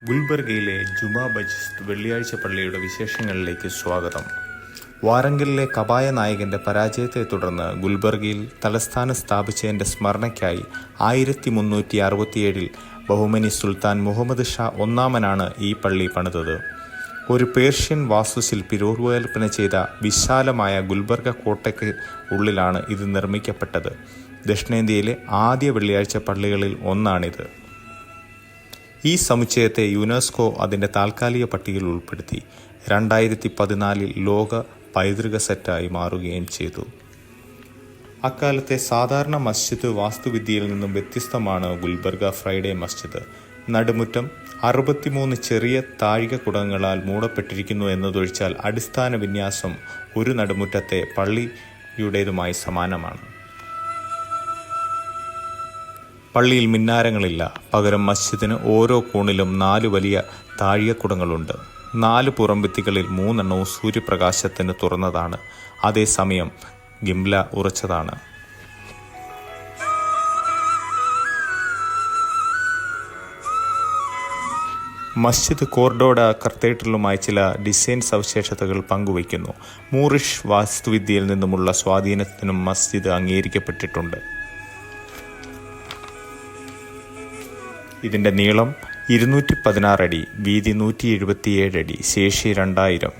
ഗുൽബർഗയിലെ ജുമാ മസ്ജിദ് വെള്ളിയാഴ്ച പള്ളിയുടെ വിശേഷങ്ങളിലേക്ക് സ്വാഗതം. വാറങ്കലിലെ കബായ നായകന്റെ പരാജയത്തെ തുടർന്ന് ഗുൽബർഗയിൽ തലസ്ഥാനം സ്ഥാപിച്ചതിന്റെ സ്മരണയ്ക്കായി 1367 ബഹുമനി സുൽത്താൻ മുഹമ്മദ് ഷാ ഒന്നാമനാണ് ഈ പള്ളി പണിതത്. ഒരു പേർഷ്യൻ വാസ്തുശില്പി രൂപകൽപ്പന ചെയ്ത വിശാലമായ ഗുൽബർഗ കോട്ടയ്ക്ക് ഉള്ളിലാണ് ഇത് നിർമ്മിക്കപ്പെട്ടത്. ദക്ഷിണേന്ത്യയിലെ ആദ്യ വെള്ളിയാഴ്ച പള്ളികളിൽ ഒന്നാണിത്. ഈ സമുച്ചയത്തെ യുനെസ്കോ അതിൻ്റെ താൽക്കാലിക പട്ടികയിൽ ഉൾപ്പെടുത്തി 2014 ലോക പൈതൃക സെറ്റായി മാറുകയും ചെയ്തു. അക്കാലത്തെ സാധാരണ മസ്ജിദ് വാസ്തുവിദ്യയിൽ നിന്നും വ്യത്യസ്തമാണ് ഗുൽബർഗ ഫ്രൈഡേ മസ്ജിദ്. നടുമുറ്റം 63 ചെറിയ താഴികക്കുടങ്ങളാൽ മൂടപ്പെട്ടിരിക്കുന്നു എന്നതൊഴിച്ചാൽ അടിസ്ഥാന വിന്യാസം ഒരു നടുമുറ്റത്തെ പള്ളിയുടേതുമായി സമാനമാണ്. പള്ളിയിൽ മിന്നാരങ്ങളില്ല. പകരം മസ്ജിദിന് ഓരോ കോണിലും 4 വലിയ താഴികക്കുടങ്ങളുണ്ട്. 4 പുറംഭിത്തികളിൽ 3 സൂര്യപ്രകാശത്തിന് തുറന്നതാണ്. അതേസമയം ഗിംല ഉറച്ചതാണ്. മസ്ജിദ് കോർഡോഡ കത്തീഡ്രലുമായി ചില ഡിസൈൻ സവിശേഷതകൾ പങ്കുവയ്ക്കുന്നു. മൂറിഷ് വാസ്തുവിദ്യയിൽ നിന്നുമുള്ള സ്വാധീനത്തിനും മസ്ജിദ് അംഗീകരിക്കപ്പെട്ടിട്ടുണ്ട്. ഇതിൻ്റെ നീളം 216 അടി, വീതി 177 അടി, ശേഷി 2000.